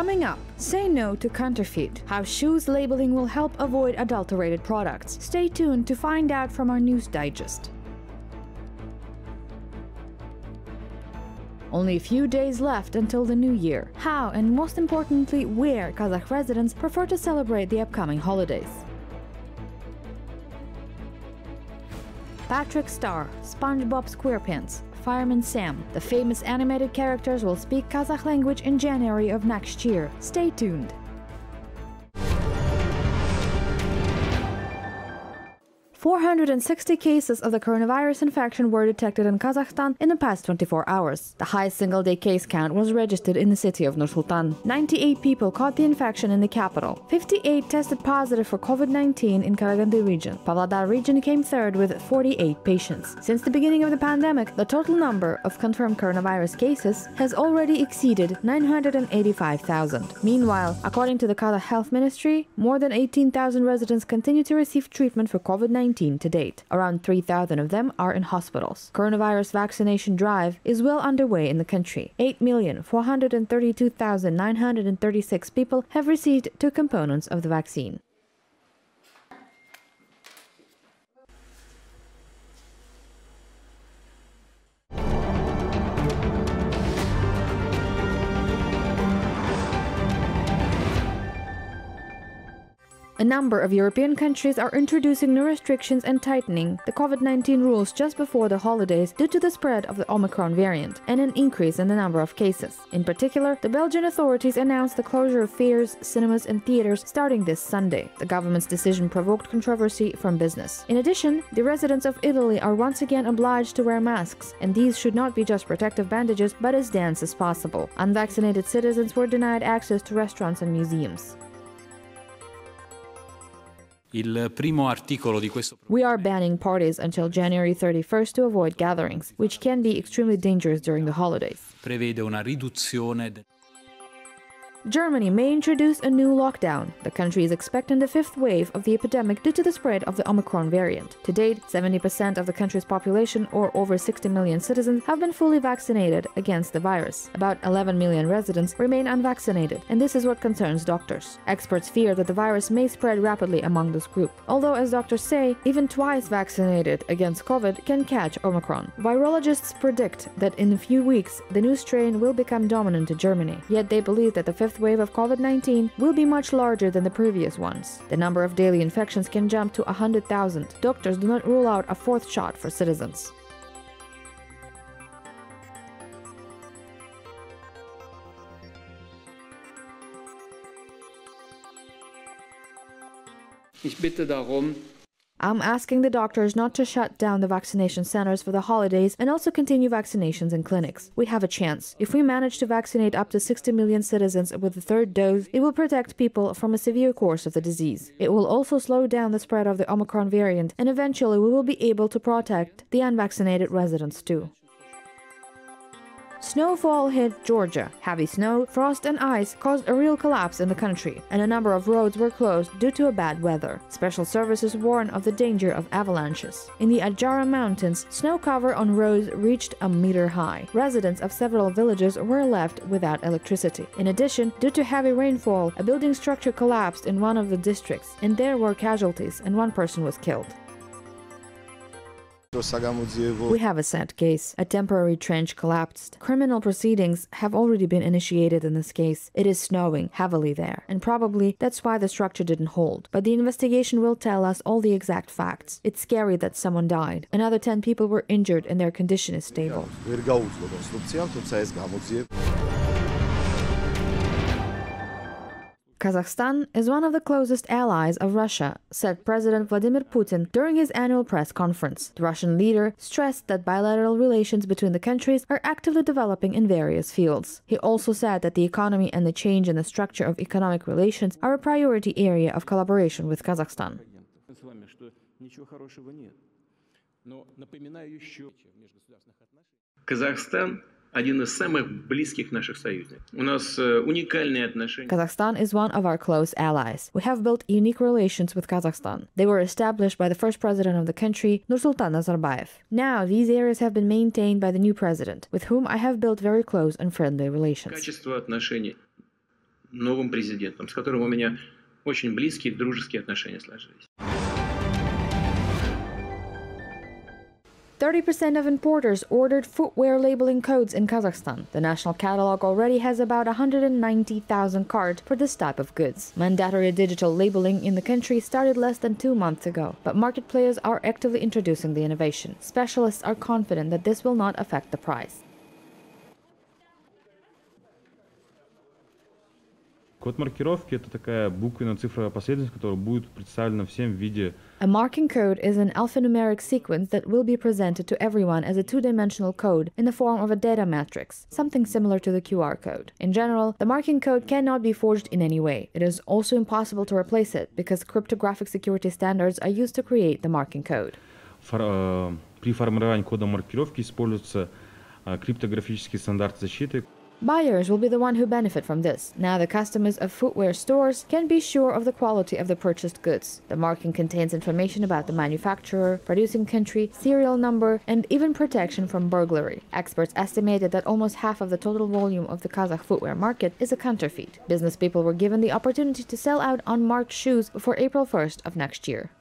Coming up, say no to counterfeit, how shoes labeling will help avoid adulterated products. Stay tuned to find out from our news digest. Only a few days left until the new year. How, and most importantly, where Kazakh residents prefer to celebrate the upcoming holidays. Patrick Star, SpongeBob SquarePants, Fireman Sam, the famous animated characters will speak Kazakh language in January of next year. Stay tuned. 460 cases of the coronavirus infection were detected in Kazakhstan in the past 24 hours. The highest single-day case count was registered in the city of Nur-Sultan. 98 people caught the infection in the capital. 58 tested positive for COVID-19 in Karaganda region. Pavlodar region came third with 48 patients. Since the beginning of the pandemic, the total number of confirmed coronavirus cases has already exceeded 985,000. Meanwhile, according to the Kazakh Health Ministry, more than 18,000 residents continue to receive treatment for COVID-19 to date. Around 3,000 of them are in hospitals. Coronavirus vaccination drive is well underway in the country. 8,432,936 people have received 2 components of the vaccine. A number of European countries are introducing new restrictions and tightening the COVID-19 rules just before the holidays due to the spread of the Omicron variant and an increase in the number of cases. In particular, the Belgian authorities announced the closure of fairs, cinemas and theaters starting this Sunday. The government's decision provoked controversy from business. In addition, the residents of Italy are once again obliged to wear masks, and these should not be just protective bandages but as dense as possible. Unvaccinated citizens were denied access to restaurants and museums. We are banning parties until January 31st to avoid gatherings, which can be extremely dangerous during the holidays. Germany may introduce a new lockdown. The country is expecting the 5th wave of the epidemic due to the spread of the Omicron variant. To date, 70% of the country's population, or over 60 million citizens, have been fully vaccinated against the virus. About 11 million residents remain unvaccinated, and this is what concerns doctors. Experts fear that the virus may spread rapidly among this group. Although, as doctors say, even twice vaccinated against COVID can catch Omicron. Virologists predict that in a few weeks, the new strain will become dominant in Germany. Yet they believe that the 5th wave of COVID-19 will be much larger than the previous ones. The number of daily infections can jump to 100,000. Doctors do not rule out a 4th shot for citizens. I'm asking the doctors not to shut down the vaccination centers for the holidays and also continue vaccinations in clinics. We have a chance. If we manage to vaccinate up to 60 million citizens with the 3rd dose, it will protect people from a severe course of the disease. It will also slow down the spread of the Omicron variant, and eventually we will be able to protect the unvaccinated residents too. Snowfall hit Georgia. Heavy snow, frost and ice caused a real collapse in the country, and a number of roads were closed due to a bad weather. Special services warn of the danger of avalanches. In the Adjara Mountains, snow cover on roads reached a meter high. Residents of several villages were left without electricity. In addition, due to heavy rainfall, a building structure collapsed in one of the districts, and there were casualties and 1 person was killed. We have a sad case. A temporary trench collapsed. Criminal proceedings have already been initiated in this case. It is snowing heavily there, and probably that's why the structure didn't hold. But the investigation will tell us all the exact facts. It's scary that someone died. Another 10 people were injured and their condition is stable. Kazakhstan is one of the closest allies of Russia, said President Vladimir Putin during his annual press conference. The Russian leader stressed that bilateral relations between the countries are actively developing in various fields. He also said that the economy and the change in the structure of economic relations are a priority area of collaboration with Kazakhstan. Kazakhstan Kazakhstan is one of our close allies. We have built unique relations with Kazakhstan. They were established by the first president of the country, Nursultan Nazarbayev. Now, these areas have been maintained by the new president, with whom I have built very close and friendly relations. новым президентом, с которым у меня очень близкие дружеские отношения сложились. 30% of importers ordered footwear labeling codes in Kazakhstan. The national catalog already has about 190,000 cards for this type of goods. Mandatory digital labeling in the country started less than 2 months ago, but market players are actively introducing the innovation. Specialists are confident that this will not affect the price. Код маркировки — это такая буквенно-цифровая последовательность, которая будет представлена всем в виде. A marking code is an alphanumeric sequence that will be presented to everyone as a two-dimensional code in the form of a data matrix, something similar to the QR code. In general, the marking code cannot be forged in any way. It is also impossible to replace it because cryptographic security standards are used to create the marking code. При формировании кода маркировки используются криптографические стандарты защиты. Buyers will be the one who benefit from this. Now the customers of footwear stores can be sure of the quality of the purchased goods. The marking contains information about the manufacturer, producing country, serial number, and even protection from burglary. Experts estimated that almost half of the total volume of the Kazakh footwear market is a counterfeit. Business people were given the opportunity to sell out unmarked shoes before April 1st of next year.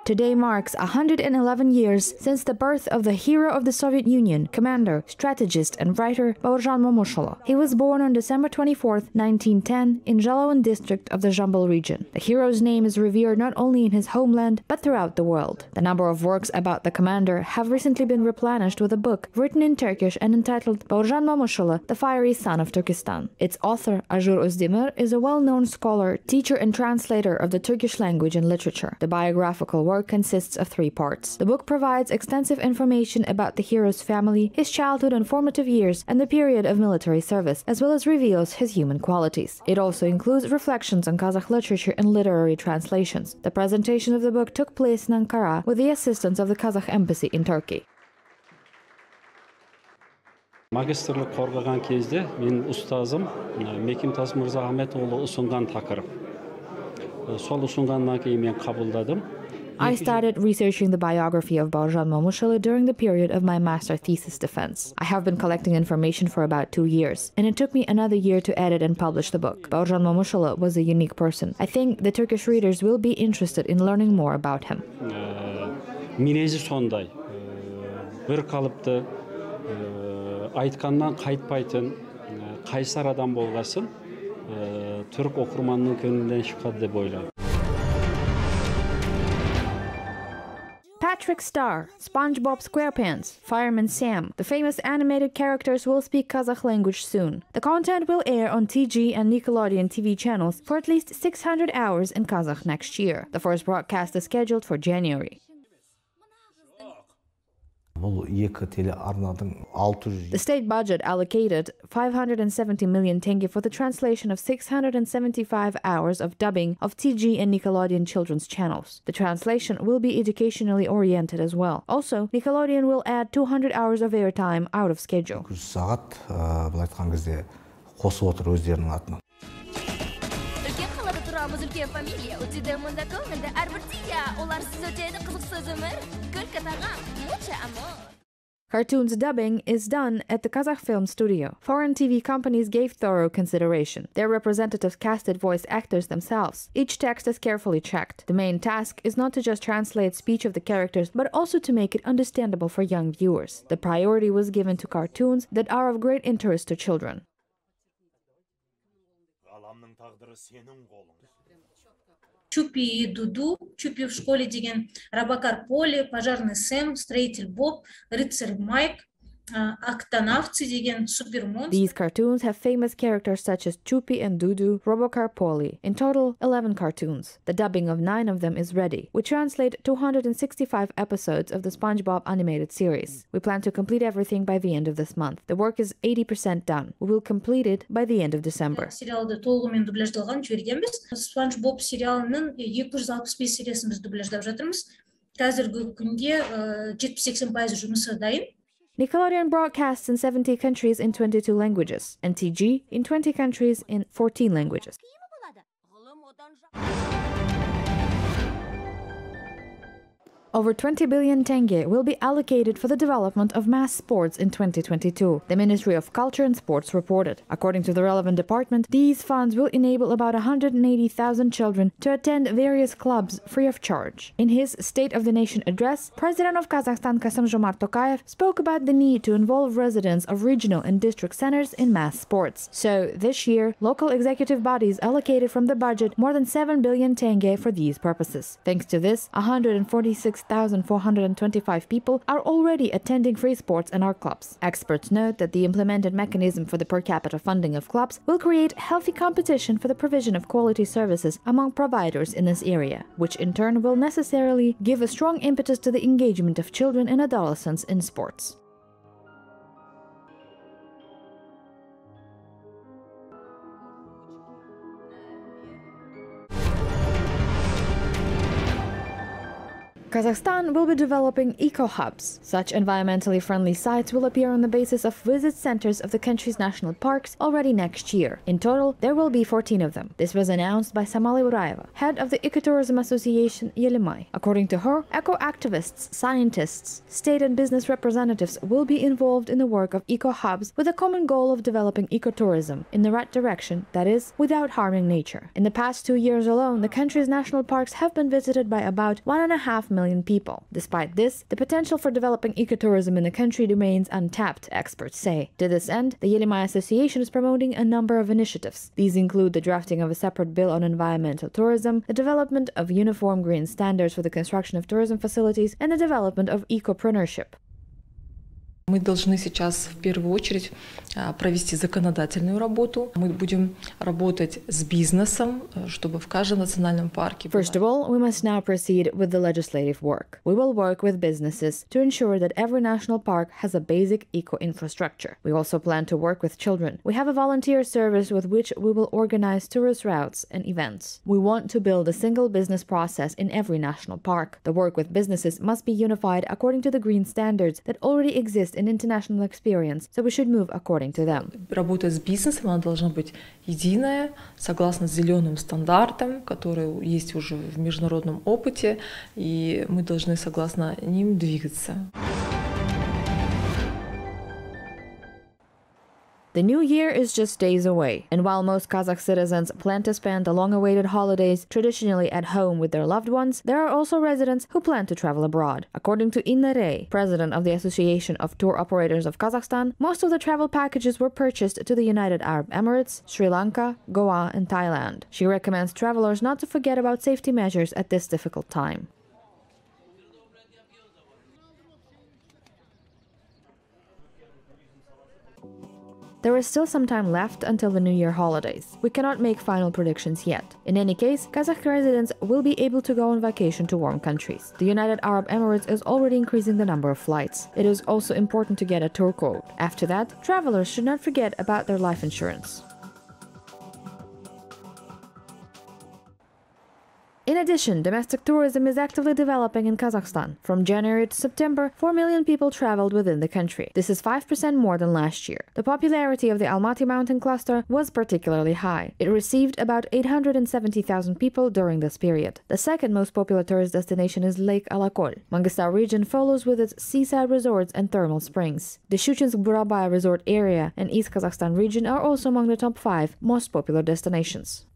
Today marks 111 years since the birth of the hero of the Soviet Union, commander, strategist, and writer Bauyrzhan Momyshuly. He was born on December 24, 1910, in Jalaun district of the Jambal region. The hero's name is revered not only in his homeland, but throughout the world. The number of works about the commander have recently been replenished with a book written in Turkish and entitled Bauyrzhan Momyshuly, the Fiery Son of Turkestan. Its author, Ajur Özdemir, is a well-known scholar, teacher, and translator of the Turkish language and literature. The biographical work consists of 3 parts. The book provides extensive information about the hero's family, his childhood and formative years, and the period of military service, as well as reveals his human qualities. It also includes reflections on Kazakh literature and literary translations. The presentation of the book took place in Ankara with the assistance of the Kazakh embassy in Turkey. Магистрлік қорғаған кезде мен ұстазым Мекемтас Мырза Ахметұлы ұсынған тақырып. Сол ұсынғаннан кейін мен қабылдадым. I started researching the biography of Bauyrzhan Momyshuly during the period of my master thesis defense. I have been collecting information for about 2 years, and it took me another year to edit and publish the book. Bauyrzhan Momyshuly was a unique person. I think the Turkish readers will be interested in learning more about him. Minezi сондай. Bir қалыпты, айтқаннан қайтпайтын, қайсар адам болғасын, түрік оқырманның көңілінен шыққан деп ойлаймын. Patrick Star, SpongeBob SquarePants, Fireman Sam, the famous animated characters will speak Kazakh language soon. The content will air on TG and Nickelodeon TV channels for at least 600 hours in Kazakh next year. The first broadcast is scheduled for January. The state budget allocated 570 million tenge for the translation of 675 hours of dubbing of TG and Nickelodeon children's channels. The translation will be educationally oriented as well. Also, Nickelodeon will add 200 hours of airtime out of schedule. Cartoons dubbing is done at the Kazakh Film Studio. Foreign TV companies gave thorough consideration. Their representatives casted voice actors themselves. Each text is carefully checked. The main task is not to just translate speech of the characters, but also to make it understandable for young viewers. The priority was given to cartoons that are of great interest to children. Чупи и Дуду, Чупи в школе деген, Робокар Поли, Пожарный Сэм, Строитель Боб, Рыцарь Майк, Октонавцы деген, Супермонстр. These cartoons have famous characters such as Chupi and Dudu, Robocar Polly. In total, 11 cartoons. The dubbing of 9 of them is ready. We translate 265 episodes of the SpongeBob animated series. We plan to complete everything by the end of this month. The work is 80% done. We will complete it by the end of December. Сериалды толығымен дубляждалған жібергенбіз. SpongeBob сериалының 265 сериясын біз дубляждап жатырмыз. Қазіргі күнде 70-80% жұмысы дайын. Nickelodeon broadcasts in 70 countries in 22 languages, and TG in 20 countries in 14 languages. Over 20 billion tenge will be allocated for the development of mass sports in 2022, the Ministry of Culture and Sports reported. According to the relevant department, these funds will enable about 180,000 children to attend various clubs free of charge. In his State of the Nation address, President of Kazakhstan Kassym-Jomart Tokayev spoke about the need to involve residents of regional and district centers in mass sports. So, this year, local executive bodies allocated from the budget more than 7 billion tenge for these purposes. Thanks to this, 146,425 people are already attending free sports and art clubs. Experts note that the implemented mechanism for the per capita funding of clubs will create healthy competition for the provision of quality services among providers in this area, which in turn will necessarily give a strong impetus to the engagement of children and adolescents in sports. Kazakhstan will be developing eco-hubs. Such environmentally friendly sites will appear on the basis of visit centers of the country's national parks already next year. In total, there will be 14 of them. This was announced by Samali Uraeva, head of the Ecotourism Association Yelimay. According to her, eco-activists, scientists, state and business representatives will be involved in the work of eco-hubs with a common goal of developing ecotourism in the right direction, that is, without harming nature. In the past 2 years alone, the country's national parks have been visited by about 1.5 million people. Despite this, the potential for developing ecotourism in the country remains untapped, experts say. To this end, the Yelimay Association is promoting a number of initiatives. These include the drafting of a separate bill on environmental tourism, the development of uniform green standards for the construction of tourism facilities, and the development of ecopreneurship. Мы должны сейчас в первую очередь провести законодательную работу. Мы будем работать с бизнесом, чтобы в каждом национальном парке. First of all, we must now proceed with the legislative work. We will work with businesses to ensure that every national park has a basic eco-infrastructure. We also plan to work with children. We have a volunteer service with which we will organize tourist routes and events. We want to build a single business process in every national park. The work with businesses must be unified according to the green standards that already exist in international experience, so we should move according to them. Работа с бизнесом, она должна быть единая, согласно зеленым стандартам, которые есть уже в международном опыте, и мы должны согласно ним двигаться. The new year is just days away, and while most Kazakh citizens plan to spend the long-awaited holidays traditionally at home with their loved ones, there are also residents who plan to travel abroad. According to Inna Rey, president of the Association of Tour Operators of Kazakhstan, most of the travel packages were purchased to the United Arab Emirates, Sri Lanka, Goa, and Thailand. She recommends travelers not to forget about safety measures at this difficult time. There is still some time left until the New Year holidays. We cannot make final predictions yet. In any case, Kazakh residents will be able to go on vacation to warm countries. The United Arab Emirates is already increasing the number of flights. It is also important to get a tour code. After that, travelers should not forget about their life insurance. In addition, domestic tourism is actively developing in Kazakhstan. From January to September, 4 million people traveled within the country. This is 5% more than last year. The popularity of the Almaty mountain cluster was particularly high. It received about 870,000 people during this period. The second most popular tourist destination is Lake Allocates. Mangistau region follows with its seaside resorts and thermal springs. The Shchuchynsk-Burabay resort area and East Kazakhstan region are also among the top 5 most popular destinations.